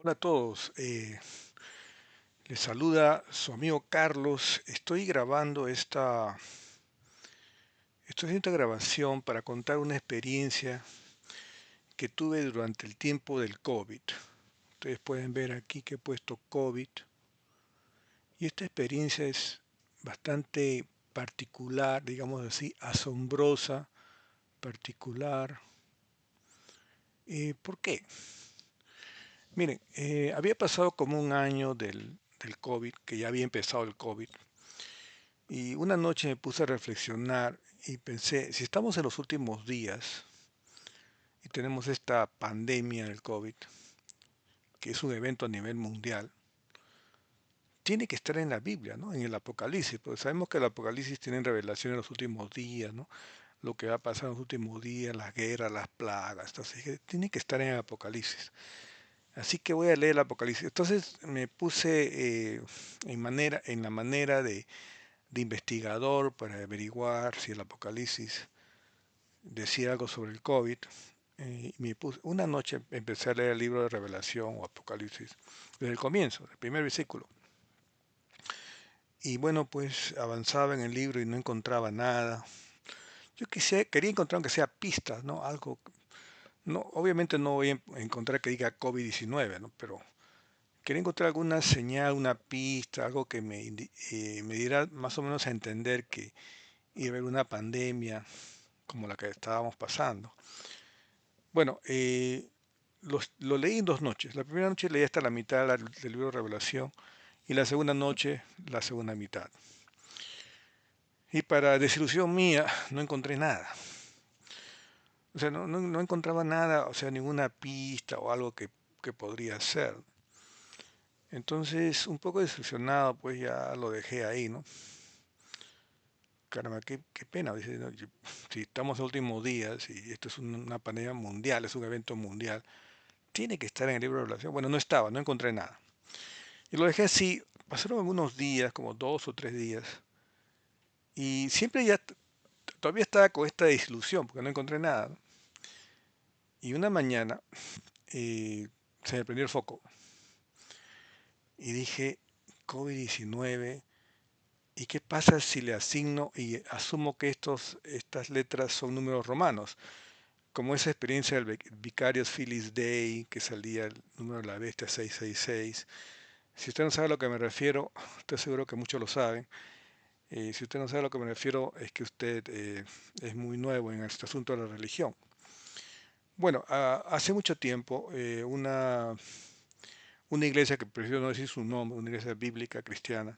Hola a todos, les saluda su amigo Carlos. Estoy haciendo esta grabación para contar una experiencia que tuve durante el tiempo del COVID. Ustedes pueden ver aquí que he puesto COVID y esta experiencia es bastante particular, digamos así, asombrosa, particular. ¿Por qué? Miren, había pasado como un año del COVID, que ya había empezado el COVID. Y una noche me puse a reflexionar y pensé, si estamos en los últimos días y tenemos esta pandemia del COVID, que es un evento a nivel mundial, tiene que estar en la Biblia, ¿no? En el Apocalipsis, porque sabemos que el Apocalipsis tiene revelación en los últimos días, ¿no? Lo que va a pasar en los últimos días, las guerras, las plagas, entonces tiene que estar en el Apocalipsis. Así que voy a leer el Apocalipsis. Entonces me puse en la manera de investigador para averiguar si el Apocalipsis decía algo sobre el COVID. Una noche empecé a leer el libro de Revelación o Apocalipsis desde el comienzo, el primer versículo. Y bueno, pues avanzaba en el libro y no encontraba nada. Quería encontrar aunque sea pistas, ¿no? Algo, no, obviamente no voy a encontrar que diga COVID-19, ¿no? Pero quería encontrar alguna señal, una pista, algo que me diera más o menos a entender que iba a haber una pandemia como la que estábamos pasando. Bueno, lo leí en dos noches. La primera noche leí hasta la mitad del libro de Revelación y la segunda noche la segunda mitad. Y para desilusión mía no encontré nada. O sea, no encontraba nada, o sea, ninguna pista o algo que podría ser. Entonces, un poco desilusionado, pues ya lo dejé ahí, ¿no? Caramba, qué pena. Dice, ¿no? Si estamos en los últimos días y esto es una pandemia mundial, es un evento mundial, tiene que estar en el libro de Revelación. Bueno, no estaba, no encontré nada. Y lo dejé así, pasaron algunos días, como 2 o 3 días, y siempre todavía estaba con esta desilusión, porque no encontré nada, ¿no? Y una mañana eh, se me prendió el foco y dije, COVID-19, ¿y qué pasa si le asigno y asumo que estas letras son números romanos? Como esa experiencia del Vicarious Phyllis Day, que salía el número de la bestia 666. Si usted no sabe a lo que me refiero, estoy seguro que muchos lo saben. Si usted no sabe a lo que me refiero, es que usted es muy nuevo en este asunto de la religión. Bueno, hace mucho tiempo una iglesia, que prefiero no decir su nombre, una iglesia bíblica cristiana,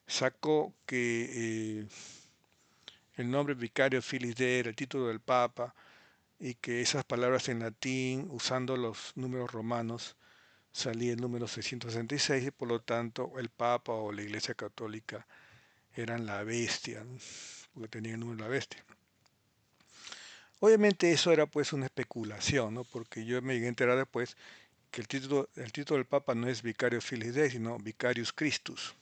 sacó que el nombre Vicario Filis Dei era el título del Papa y que esas palabras en latín, usando los números romanos, salía el número 666 y por lo tanto el Papa o la Iglesia Católica eran la bestia, ¿no? Porque tenían el número de la bestia. Obviamente eso era pues una especulación, ¿no? Porque yo me llegué a enterar después que el título del Papa no es Vicario Filis Dei, sino Vicarius Christus.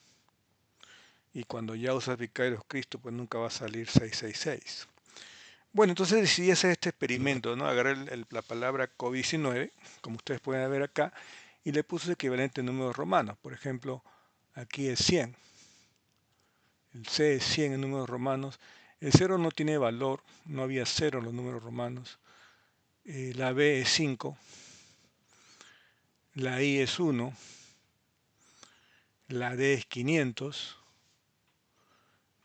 Y cuando ya usas Vicarius Christus, pues nunca va a salir 666. Bueno, entonces decidí hacer este experimento, ¿no? Agarré la palabra COVID-19, como ustedes pueden ver acá, y le puse equivalente en números romanos. Por ejemplo, aquí es 100, el C es 100 en números romanos. El cero no tiene valor, no había cero en los números romanos. La B es 5, la I es 1, la D es 500,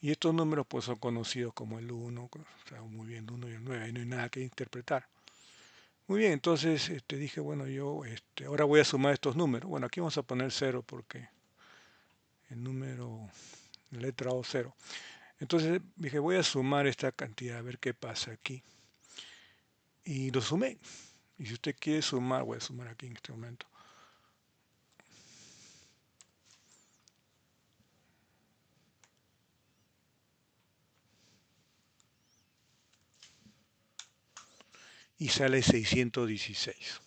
y estos números pues son conocidos como el 1, o sea, muy bien, el 1 y el 9, ahí no hay nada que interpretar. Muy bien, entonces dije, bueno, yo ahora voy a sumar estos números. Bueno, aquí vamos a poner 0 porque el número, letra O 0. Entonces dije, voy a sumar esta cantidad, a ver qué pasa aquí. Y lo sumé. Y si usted quiere sumar, voy a sumar aquí en este momento. Y sale 616.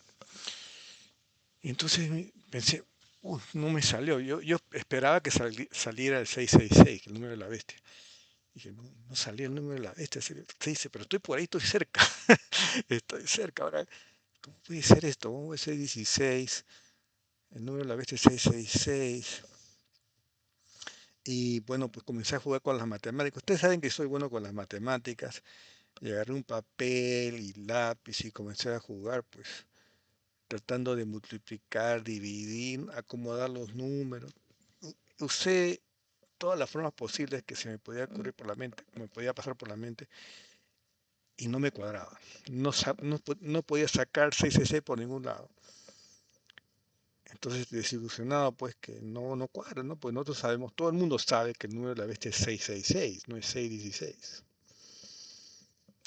Y entonces pensé, no me salió. Yo esperaba que saliera el 666, el número de la bestia. Dije, no, no salía el número de la bestia. Se dice, pero estoy por ahí, estoy cerca. Estoy cerca. Ahora, ¿cómo puede ser esto? ¿Cómo puede ser 16? El número de la bestia es 666. Y bueno, pues comencé a jugar con las matemáticas. Ustedes saben que soy bueno con las matemáticas. Y agarré un papel y lápiz y comencé a jugar, pues tratando de multiplicar, dividir, acomodar los números. Usé todas las formas posibles que se me podía ocurrir por la mente, me podía pasar por la mente, y no me cuadraba. No podía sacar 666 por ningún lado. Entonces, desilusionado, pues que no cuadra, ¿no? Pues nosotros sabemos, todo el mundo sabe que el número de la bestia es 666, no es 616.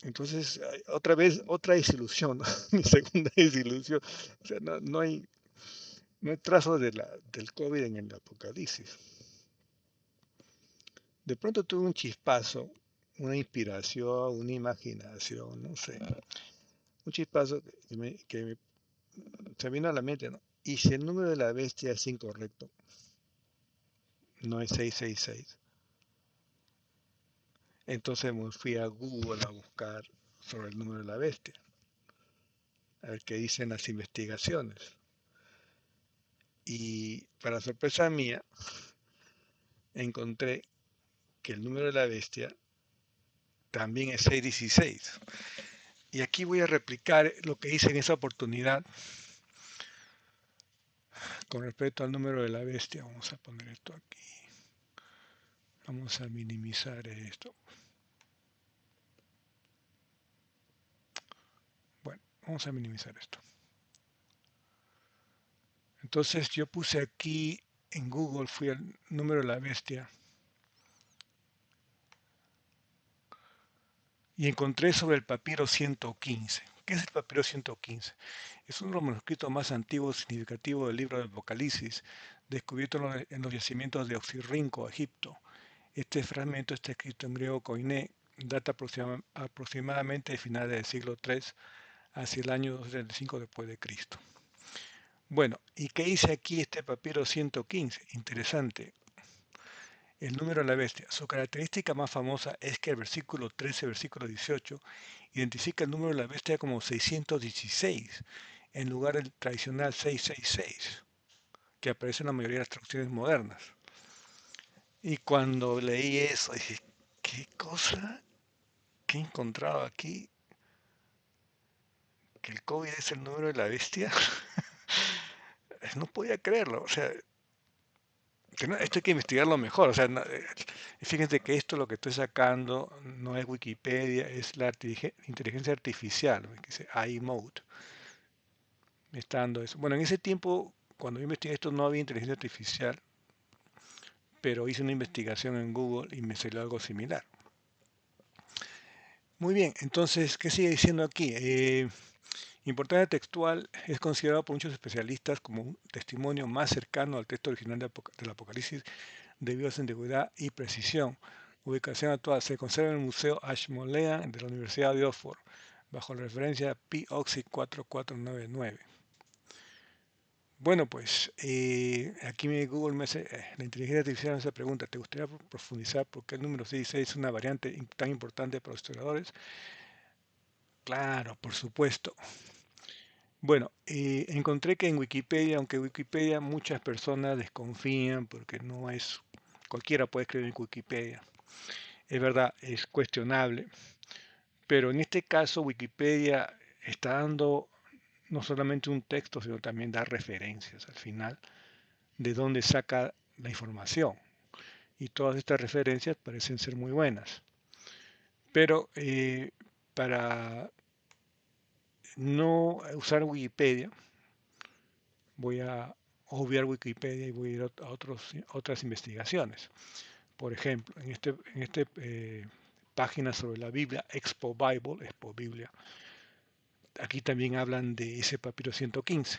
Entonces, otra vez, otra desilusión, ¿no? Mi segunda desilusión. O sea, no hay trazo del COVID en el Apocalipsis. De pronto tuve un chispazo, una inspiración, una imaginación, no sé, un chispazo que se vino a la mente, ¿no? Y si el número de la bestia es incorrecto, no es 666, entonces me fui a Google a buscar sobre el número de la bestia, a ver qué dicen las investigaciones. Y para sorpresa mía, encontré que el número de la bestia también es 616. Y aquí voy a replicar lo que hice en esa oportunidad con respecto al número de la bestia. Vamos a poner esto aquí. Vamos a minimizar esto. Bueno, vamos a minimizar esto. Entonces yo puse aquí en Google, fui al número de la bestia y encontré sobre el papiro 115. ¿Qué es el papiro 115? Es uno de los manuscritos más antiguos y significativos del libro del Apocalipsis, descubierto en los yacimientos de Oxirrinco, Egipto. Este fragmento está escrito en griego koiné, data aproximadamente de finales del siglo III hacia el año 235 después de Cristo. Bueno, ¿y qué dice aquí este papiro 115? Interesante. El número de la bestia. Su característica más famosa es que el versículo 13, versículo 18, identifica el número de la bestia como 616, en lugar del tradicional 666, que aparece en la mayoría de las traducciones modernas. Y cuando leí eso, dije, ¿qué cosa? ¿Qué he encontrado aquí? ¿Que el COVID es el número de la bestia? No podía creerlo. O sea, esto hay que investigarlo mejor. O sea, fíjense que esto lo que estoy sacando no es Wikipedia, es la inteligencia artificial, que dice iMode. Me está dando eso. Bueno, en ese tiempo, cuando yo investigué esto, no había inteligencia artificial, pero hice una investigación en Google y me salió algo similar. Muy bien, entonces, ¿qué sigue diciendo aquí? Importancia textual es considerado por muchos especialistas como un testimonio más cercano al texto original del Apocalipsis debido a su antigüedad y precisión. Ubicación actual se conserva en el Museo Ashmolean de la Universidad de Oxford, bajo la referencia P-OXY 4499. Bueno, pues aquí Google me hace, la inteligencia artificial me hace pregunta, ¿te gustaría profundizar por qué el número 66 es una variante tan importante para los historiadores? Claro, por supuesto. Bueno, encontré que en Wikipedia, aunque Wikipedia muchas personas desconfían porque no es, cualquiera puede escribir en Wikipedia, es verdad, es cuestionable, pero en este caso Wikipedia está dando no solamente un texto, sino también da referencias al final de dónde saca la información. Y todas estas referencias parecen ser muy buenas. Pero para no usar Wikipedia, voy a obviar Wikipedia y voy a ir a otras investigaciones. Por ejemplo, en esta página sobre la Biblia, Expo Bible, Expo Biblia, aquí también hablan de ese papiro 115.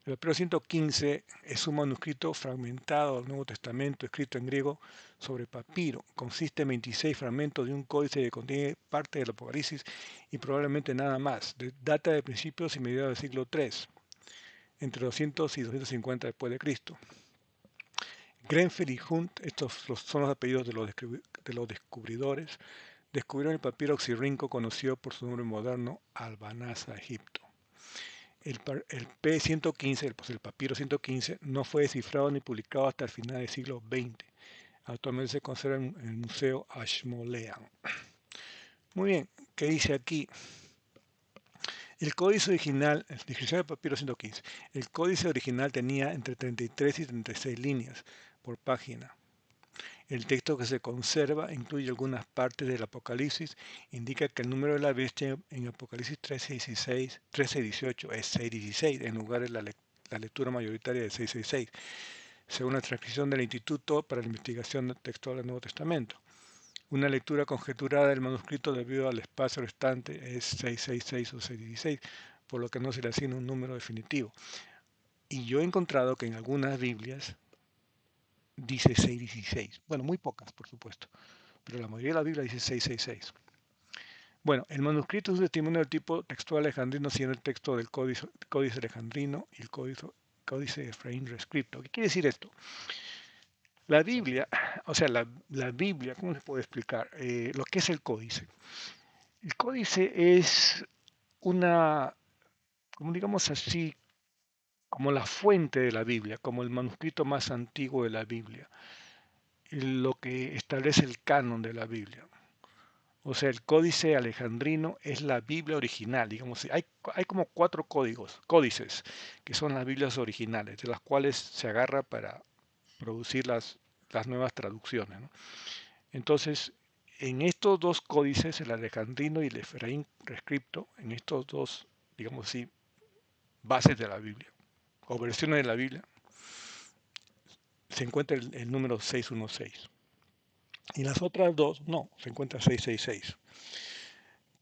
El papiro 115 es un manuscrito fragmentado del Nuevo Testamento escrito en griego sobre papiro. Consiste en 26 fragmentos de un códice que contiene parte del Apocalipsis y probablemente nada más. Data de principios y mediados del siglo III, entre 200 y 250 después de Cristo. Grenfell y Hunt, estos son los apellidos de los descubridores, descubrieron el papiro oxirrinco conocido por su nombre moderno, Albanasa, Egipto. el P115, pues el papiro 115, no fue descifrado ni publicado hasta el final del siglo XX. Actualmente se conserva en el Museo Ashmolean. Muy bien, ¿qué dice aquí? El códice original, descripción del papiro 115, el códice original tenía entre 33 y 36 líneas por página. El texto que se conserva incluye algunas partes del Apocalipsis, indica que el número de la bestia en Apocalipsis 13:18 es 616 en lugar de la lectura mayoritaria de 666, según la transcripción del Instituto para la Investigación Textual del Nuevo Testamento. Una lectura conjeturada del manuscrito debido al espacio restante es 666 o 616, por lo que no se le asigna un número definitivo. Y yo he encontrado que en algunas Biblias dice 616. Bueno, muy pocas, por supuesto, pero la mayoría de la Biblia dice 666. Bueno, el manuscrito es un testimonio del tipo textual alejandrino, siendo el texto del códice alejandrino y el códice de Efraín rescripto. ¿Qué quiere decir esto? La Biblia, o sea, la Biblia, ¿cómo se puede explicar? Lo que es el códice. El códice es una, como digamos así, como la fuente de la Biblia, como el manuscrito más antiguo de la Biblia, lo que establece el canon de la Biblia. O sea, el códice alejandrino es la Biblia original, digamos. Hay como 4 códices, que son las Biblias originales, de las cuales se agarra para producir las nuevas traducciones, ¿no? Entonces, en estos 2 códices, el alejandrino y el Efraín rescripto, en estos 2, digamos así, bases de la Biblia, o versiones de la Biblia, se encuentra el número 616. Y las otras 2, no, se encuentra 666.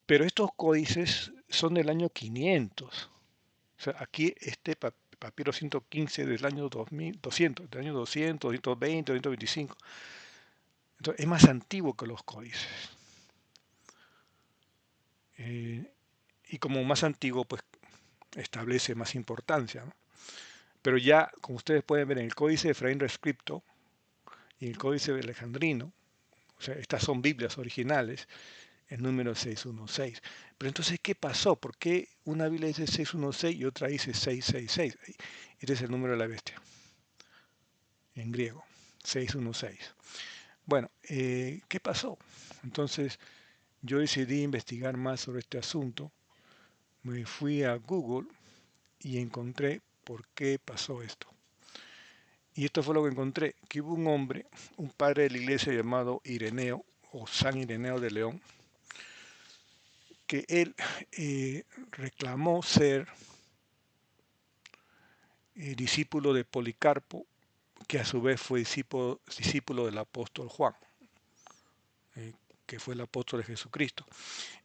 Pero estos códices son del año 500. O sea, aquí este papiro 115 del año 2200, del año 200, 220, 225. Entonces, es más antiguo que los códices. Y como más antiguo, pues establece más importancia, ¿no? Pero ya, como ustedes pueden ver en el códice de Efraín Rescripto y el códice de Alejandrino, o sea, estas son Biblias originales, el número 616. Pero entonces, ¿qué pasó? ¿Por qué una Biblia dice 616 y otra dice 666? Este es el número de la bestia, en griego, 616. Bueno, ¿qué pasó? Entonces, yo decidí investigar más sobre este asunto. Me fui a Google y encontré por qué pasó esto. Y esto fue lo que encontré, que hubo un hombre, un padre de la iglesia llamado Ireneo, o San Ireneo de León, que él reclamó ser discípulo de Policarpo, que a su vez fue discípulo del apóstol Juan, eh, que fue el apóstol de Jesucristo.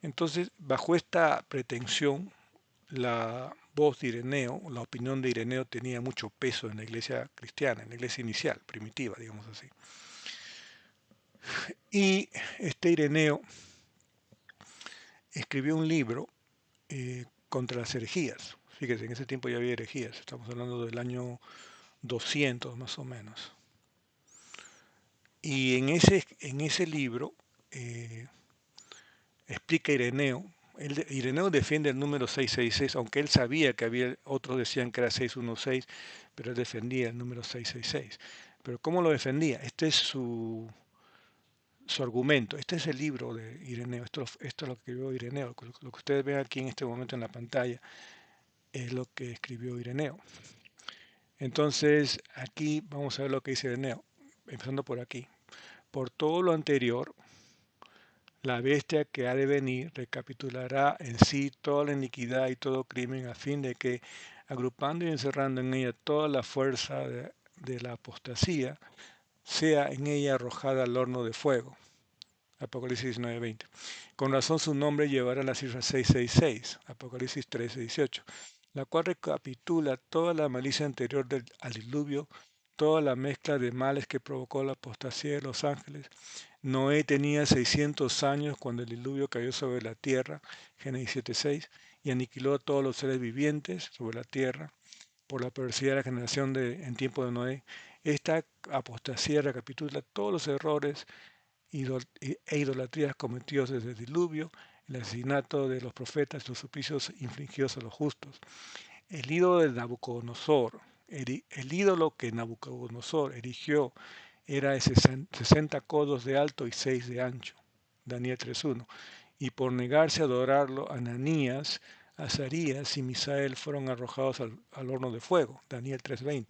Entonces, bajo esta pretensión, la voz de Ireneo, la opinión de Ireneo tenía mucho peso en la iglesia cristiana, en la iglesia inicial, primitiva, digamos así. Y este Ireneo escribió un libro contra las herejías. Fíjense, en ese tiempo ya había herejías, estamos hablando del año 200 más o menos. Y en ese libro eh, explica Ireneo, Ireneo defiende el número 666, aunque él sabía que había, otros decían que era 616, pero él defendía el número 666. Pero ¿cómo lo defendía? Este es su argumento, este es el libro de Ireneo, esto es lo que escribió Ireneo, lo que ustedes ven aquí en este momento en la pantalla es lo que escribió Ireneo. Entonces, aquí vamos a ver lo que dice Ireneo, empezando por aquí. Por todo lo anterior, la bestia que ha de venir recapitulará en sí toda la iniquidad y todo crimen a fin de que, agrupando y encerrando en ella toda la fuerza de la apostasía, sea en ella arrojada al horno de fuego. Apocalipsis 19:20. Con razón su nombre llevará la cifra 666, Apocalipsis 13:18, la cual recapitula toda la malicia anterior al diluvio, toda la mezcla de males que provocó la apostasía de los ángeles. Noé tenía 600 años cuando el diluvio cayó sobre la tierra, Génesis 7:6, y aniquiló a todos los seres vivientes sobre la tierra por la perversidad de la generación en tiempo de Noé. Esta apostasía recapitula todos los errores e idolatrías cometidos desde el diluvio, el asesinato de los profetas, los suplicios infligidos a los justos. el ídolo de Nabucodonosor, el ídolo que Nabucodonosor erigió era de 60 codos de alto y 6 de ancho. Daniel 3.1. Y por negarse a adorarlo, Ananías, Azarías y Misael fueron arrojados al horno de fuego. Daniel 3.20.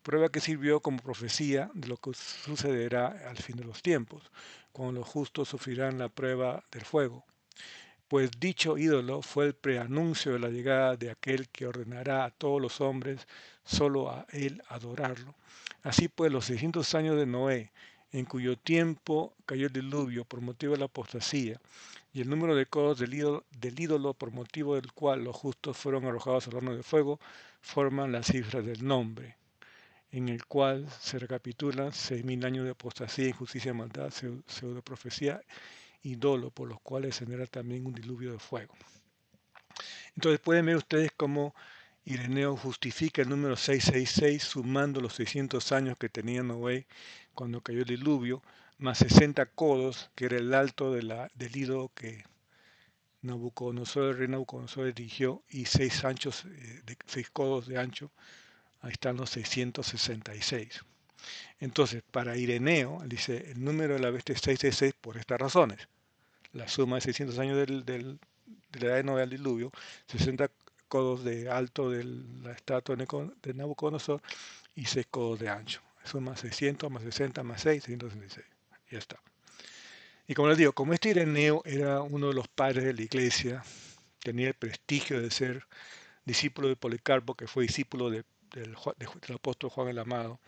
Prueba que sirvió como profecía de lo que sucederá al fin de los tiempos, cuando los justos sufrirán la prueba del fuego. Pues dicho ídolo fue el preanuncio de la llegada de aquel que ordenará a todos los hombres solo a él adorarlo. Así pues, los 600 años de Noé, en cuyo tiempo cayó el diluvio por motivo de la apostasía, y el número de codos del ídolo por motivo del cual los justos fueron arrojados al horno de fuego, forman las cifras del nombre, en el cual se recapitulan 6.000 años de apostasía, injusticia, maldad, pseudo profecía y dolo, por los cuales se genera también un diluvio de fuego. Entonces pueden ver ustedes cómo Ireneo justifica el número 666 sumando los 600 años que tenía Noé cuando cayó el diluvio, más 60 codos, que era el alto del ídolo que Nabucodonosor, el rey Nabucodonosor erigió, y 6 codos de ancho. Ahí están los 666. Entonces, para Ireneo, dice, el número de la bestia es 666 por estas razones. La suma de 600 años de la edad de Noé al diluvio, 60 codos de alto de la estatua de Nabucodonosor y 6 codos de ancho. Suma 600 más 60 más 6, 666. Ya está. Y como les digo, como este Ireneo era uno de los padres de la iglesia, tenía el prestigio de ser discípulo de Policarpo, que fue discípulo del apóstol Juan el Amado,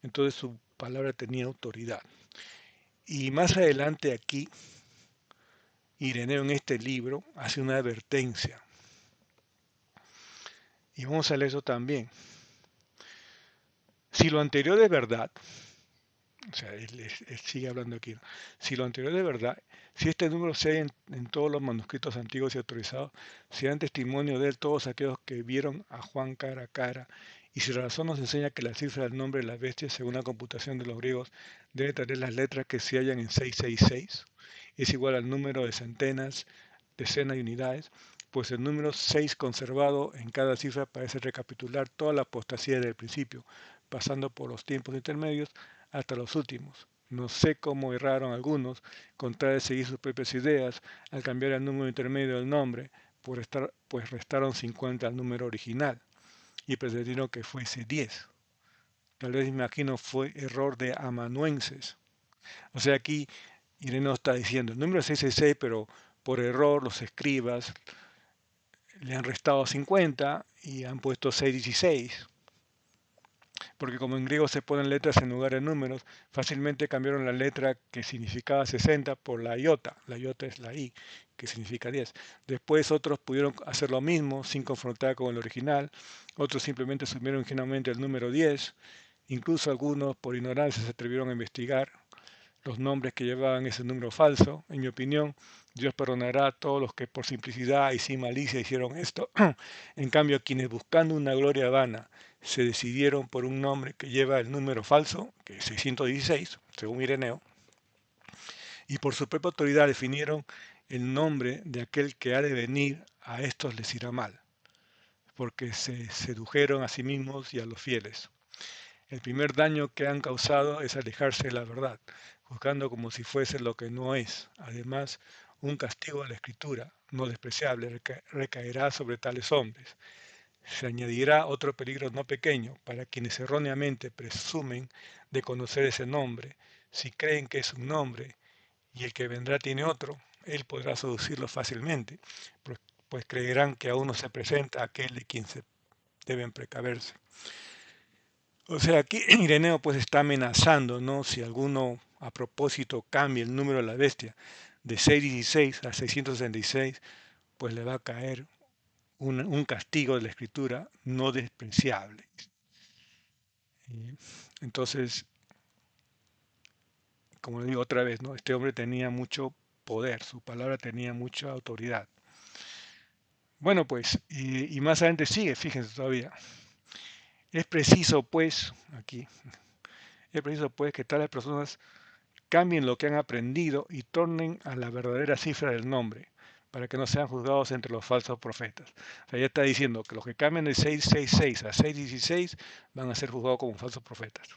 entonces su palabra tenía autoridad. Y más adelante aquí, Ireneo en este libro hace una advertencia. Y vamos a leer eso también. Si lo anterior es verdad, o sea, él sigue hablando aquí, ¿no? Si lo anterior es verdad, si este número se halla en todos los manuscritos antiguos y autorizados, si dan testimonio de él todos aquellos que vieron a Juan cara a cara, y si la razón nos enseña que la cifra del nombre de la bestia, según la computación de los griegos, debe tener las letras que se hallan en 666, es igual al número de centenas, decenas y unidades, pues el número 6 conservado en cada cifra parece recapitular toda la apostasía del principio, pasando por los tiempos intermedios hasta los últimos. No sé cómo erraron algunos, con tal de seguir sus propias ideas, al cambiar el número intermedio del nombre, pues restaron 50 al número original y pretendieron que fuese 10. Tal vez, me imagino, fue error de amanuenses. O sea, aquí Ireneo está diciendo el número es 666, pero por error los escribas le han restado 50 y han puesto 616. Porque como en griego se ponen letras en lugar de números, fácilmente cambiaron la letra que significaba 60 por la iota. La iota es la I, que significa 10. Después otros pudieron hacer lo mismo sin confrontar con el original. Otros simplemente asumieron ingenuamente el número 10. Incluso algunos, por ignorancia, se atrevieron a investigar los nombres que llevaban ese número falso. En mi opinión, Dios perdonará a todos los que por simplicidad y sin malicia hicieron esto. En cambio, quienes buscando una gloria vana se decidieron por un nombre que lleva el número falso, que es 616, según Ireneo, y por su propia autoridad definieron el nombre de aquel que ha de venir, a estos les irá mal, porque se sedujeron a sí mismos y a los fieles. El primer daño que han causado es alejarse de la verdad, juzgando como si fuese lo que no es. Además, un castigo a la escritura, no despreciable, recaerá sobre tales hombres. Se añadirá otro peligro no pequeño para quienes erróneamente presumen de conocer ese nombre. Si creen que es un nombre y el que vendrá tiene otro, él podrá seducirlo fácilmente, pues creerán que aún no se presenta aquel de quien se deben precaverse. O sea, aquí Ireneo pues está amenazando, ¿no? Si alguno a propósito cambia el número de la bestia de 616 a 666, pues le va a caer un castigo de la escritura no despreciable. Y entonces, como digo otra vez, ¿no? Este hombre tenía mucho poder, su palabra tenía mucha autoridad. Bueno, pues, y más adelante sigue, fíjense todavía. Es preciso, pues, aquí, es preciso, pues, que tales personas cambien lo que han aprendido y tornen a la verdadera cifra del nombre, para que no sean juzgados entre los falsos profetas. O sea, ya está diciendo que los que cambien de 666 a 616 van a ser juzgados como falsos profetas.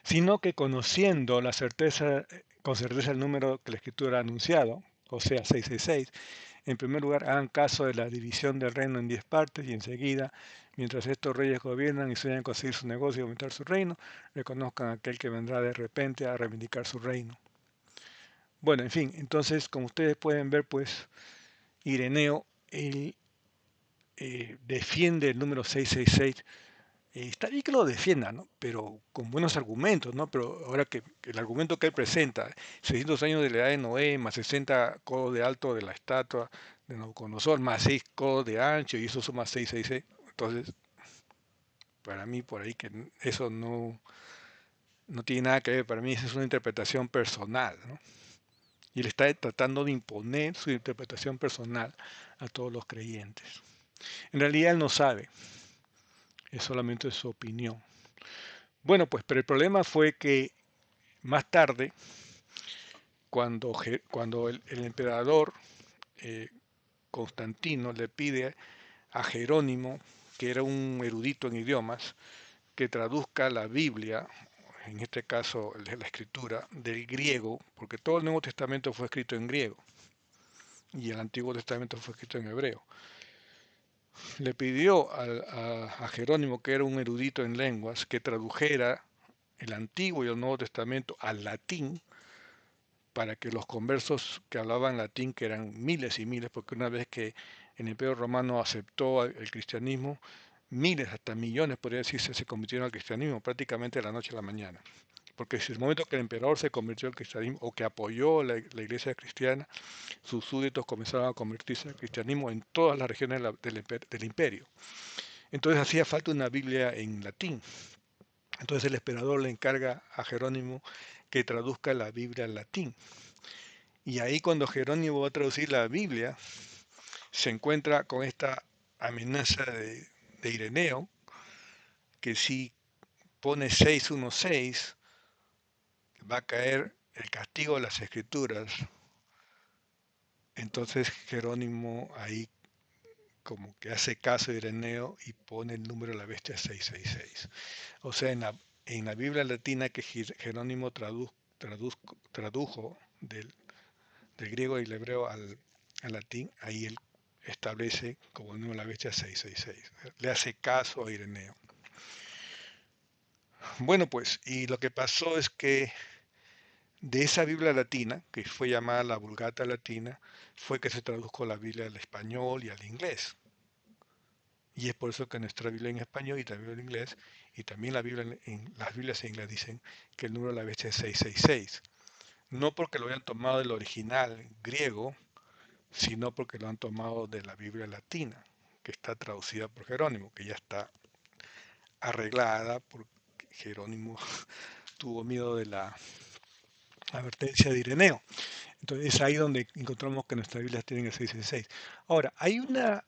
Sino que conociendo la certeza, con certeza el número que la Escritura ha anunciado, o sea, 666, en primer lugar hagan caso de la división del reino en 10 partes y enseguida, mientras estos reyes gobiernan y sueñan conseguir su negocio y aumentar su reino, reconozcan a aquel que vendrá de repente a reivindicar su reino. Bueno, en fin, entonces, como ustedes pueden ver, pues Ireneo él, defiende el número 666. Está bien que lo defienda, ¿no? Pero con buenos argumentos, ¿no? Pero ahora que el argumento que él presenta, 600 años de la edad de Noé, más 60 codos de alto de la estatua de Nabucodonosor, más 6 codos de ancho, y eso suma 666. Entonces, para mí, por ahí que eso no tiene nada que ver, para mí esa es una interpretación personal, ¿no? Y él está tratando de imponer su interpretación personal a todos los creyentes. En realidad él no sabe, es solamente su opinión. Bueno, pues, pero el problema fue que más tarde, cuando el emperador eh, Constantino le pide a Jerónimo, que era un erudito en idiomas, que traduzca la Biblia, en este caso la escritura, del griego, porque todo el Nuevo Testamento fue escrito en griego y el Antiguo Testamento fue escrito en hebreo. Le pidió a Jerónimo, que era un erudito en lenguas, que tradujera el Antiguo y el Nuevo Testamento al latín, para que los conversos que hablaban latín, que eran miles y miles, porque una vez que el Imperio Romano aceptó el cristianismo, miles, hasta millones, podría decirse, se convirtieron al cristianismo prácticamente de la noche a la mañana. Porque desde el momento que el emperador se convirtió al cristianismo o que apoyó la iglesia cristiana, sus súbditos comenzaron a convertirse al cristianismo en todas las regiones del imperio. Entonces hacía falta una Biblia en latín. Entonces el emperador le encarga a Jerónimo que traduzca la Biblia al latín. Y ahí cuando Jerónimo va a traducir la Biblia, se encuentra con esta amenaza de Ireneo, que si pone 616, va a caer el castigo de las escrituras. Entonces Jerónimo ahí como que hace caso de Ireneo y pone el número de la bestia 666. O sea, en la Biblia latina que Jerónimo tradujo del griego y el hebreo al latín, ahí él establece como número de la bestia 666. Le hace caso a Ireneo. Bueno, pues, y lo que pasó es que de esa Biblia latina, que fue llamada la Vulgata Latina, fue que se tradujo la Biblia al español y al inglés. Y es por eso que nuestra Biblia en español y la Biblia en inglés, y también las Biblias en inglés dicen que el número de la bestia es 666. No porque lo hayan tomado del original griego, sino porque lo han tomado de la Biblia latina, que está traducida por Jerónimo, que ya está arreglada porque Jerónimo tuvo miedo de la advertencia de Ireneo. Entonces es ahí donde encontramos que nuestras Biblias tienen el 666. Ahora, hay una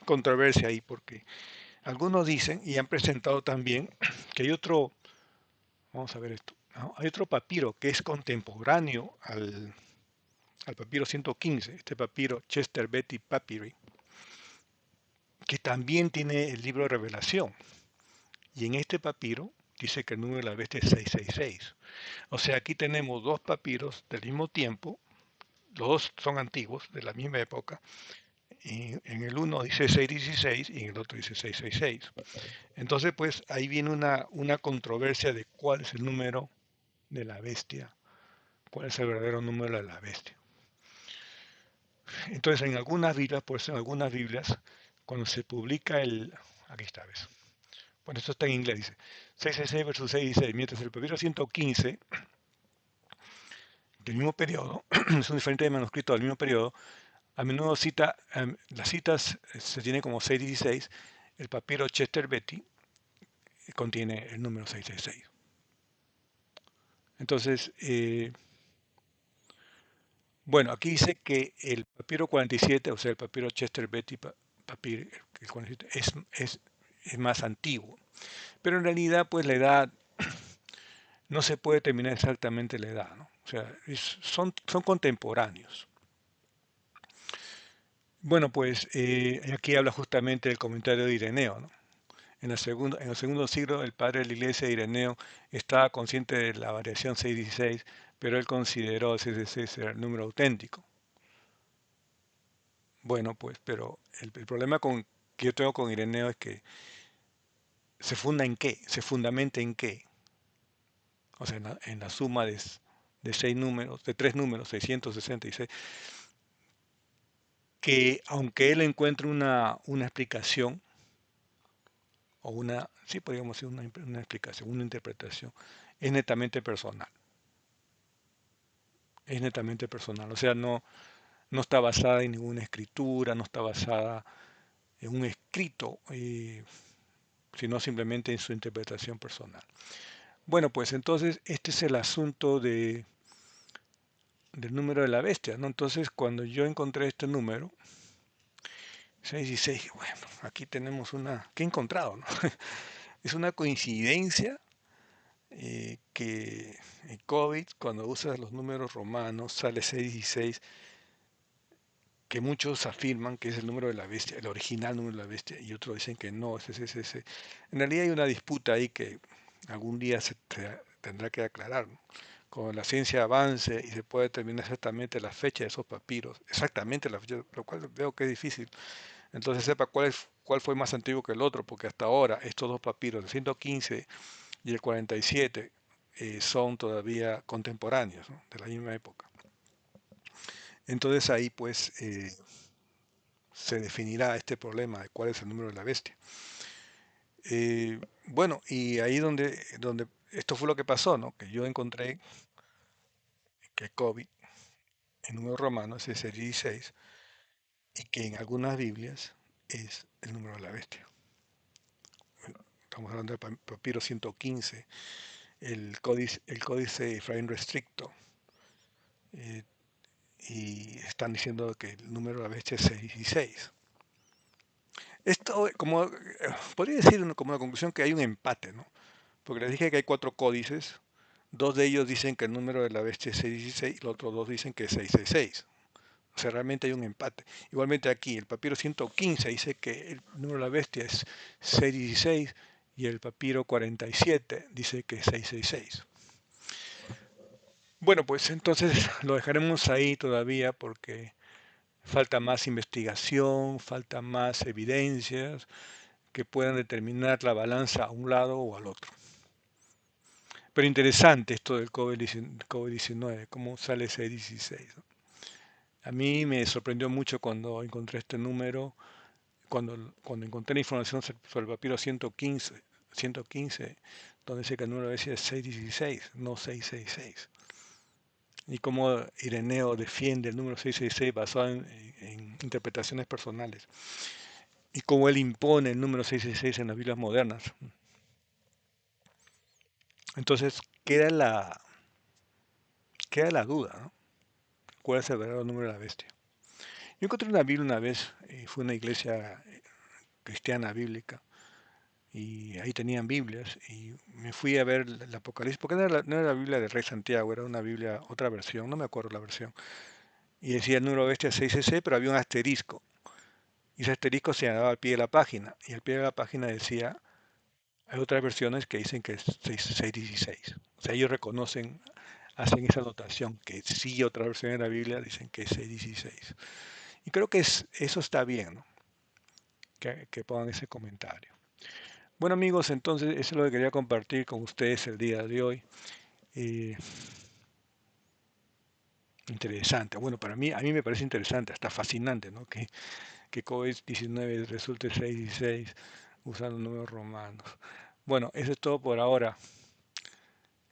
controversia ahí porque algunos dicen y han presentado también que hay otro, vamos a ver esto, ¿no? Hay otro papiro que es contemporáneo al papiro 115, este papiro Chester Beatty Papyri, que también tiene el libro de Revelación. Y en este papiro dice que el número de la bestia es 666. O sea, aquí tenemos dos papiros del mismo tiempo, los dos son antiguos, de la misma época, y en el uno dice 616 y en el otro dice 666. Entonces, pues ahí viene una controversia de cuál es el número de la bestia, cuál es el verdadero número de la bestia. Entonces, en algunas Biblias, por eso en algunas Biblias, cuando se publica aquí está, ¿ves? Bueno, esto está en inglés, dice 666 versus 616, mientras el papiro 115 del mismo periodo, son diferentes manuscritos del mismo periodo, a menudo cita, las citas se tiene como 616, el papiro Chester Beatty contiene el número 666. Entonces, bueno, aquí dice que el papiro 47, o sea, el papiro Chester Beatty papiro, el 47, es más antiguo. Pero en realidad, pues la edad no se puede determinar exactamente la edad, ¿no? O sea, son contemporáneos. Bueno, pues aquí habla justamente del comentario de Ireneo, ¿no? En el segundo siglo, el padre de la iglesia, Ireneo, estaba consciente de la variación 616, pero él consideró 616 era el número auténtico. Bueno, pues, pero el problema que yo tengo con Ireneo es que se funda en qué, se fundamenta en qué. O sea, en la suma de seis números, de tres números, 666, que aunque él encuentre una explicación, o sí podríamos decir una explicación, una interpretación, es netamente personal. Es netamente personal. O sea, no está basada en ninguna escritura, no está basada en un escrito, sino simplemente en su interpretación personal. Bueno, pues entonces este es el asunto del número de la bestia, ¿no? Entonces cuando yo encontré este número, 6 y 6, bueno, aquí tenemos ¿qué he encontrado, no? Es una coincidencia que en COVID, cuando usas los números romanos, sale 6 y 6, que muchos afirman que es el número de la bestia, el original número de la bestia, y otros dicen que no, es ese. En realidad hay una disputa ahí que algún día tendrá que aclarar, ¿no? Cuando la ciencia avance y se puede determinar exactamente la fecha de esos papiros, exactamente la fecha, lo cual veo que es difícil, entonces sepa cuál fue más antiguo que el otro, porque hasta ahora estos dos papiros, el 115 y el 47, son todavía contemporáneos, ¿no? De la misma época. Entonces ahí pues se definirá este problema de cuál es el número de la bestia. Bueno, y ahí donde esto fue lo que pasó, ¿no? Que yo encontré que COVID, en número romano, es 616, y que en algunas Biblias es el número de la bestia. Estamos hablando del papiro 115, el códice Efraín Restricto, eh, y están diciendo que el número de la bestia es 616. Esto, podría decir como una conclusión que hay un empate, ¿no? Porque les dije que hay cuatro códices, dos de ellos dicen que el número de la bestia es 616 y los otros dos dicen que es 666. O sea, realmente hay un empate. Igualmente aquí, el papiro 115 dice que el número de la bestia es 616 y el papiro 47 dice que es 666. Bueno, pues entonces lo dejaremos ahí todavía porque falta más investigación, falta más evidencias que puedan determinar la balanza a un lado o al otro. Pero interesante esto del COVID-19, cómo sale ese 16, ¿no? A mí me sorprendió mucho cuando encontré este número, cuando encontré la información sobre el papiro 115, donde dice que el número es 616, no 666. Y cómo Ireneo defiende el número 666 basado en interpretaciones personales. Y cómo él impone el número 666 en las Biblias modernas. Entonces queda la duda, ¿no? ¿Cuál es el verdadero número de la bestia? Yo encontré una Biblia una vez, fue una iglesia cristiana bíblica, y ahí tenían Biblias, y me fui a ver el Apocalipsis, porque no era la Biblia del Rey Santiago, era una Biblia, otra versión, no me acuerdo la versión, y decía el número de bestia 666, pero había un asterisco, y ese asterisco se llamaba al pie de la página, y al pie de la página decía, hay otras versiones que dicen que es 616. O sea, ellos reconocen, hacen esa anotación, que sí, otras versiones de la Biblia dicen que es 616. Y creo que eso está bien, ¿no? Que pongan ese comentario. Bueno amigos, entonces eso es lo que quería compartir con ustedes el día de hoy. Eh, Interesante. Bueno, a mí me parece interesante, hasta fascinante, ¿no? Que COVID-19 resulte 616 usando números romanos. Bueno, eso es todo por ahora.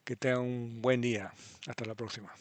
Que tengan un buen día. Hasta la próxima.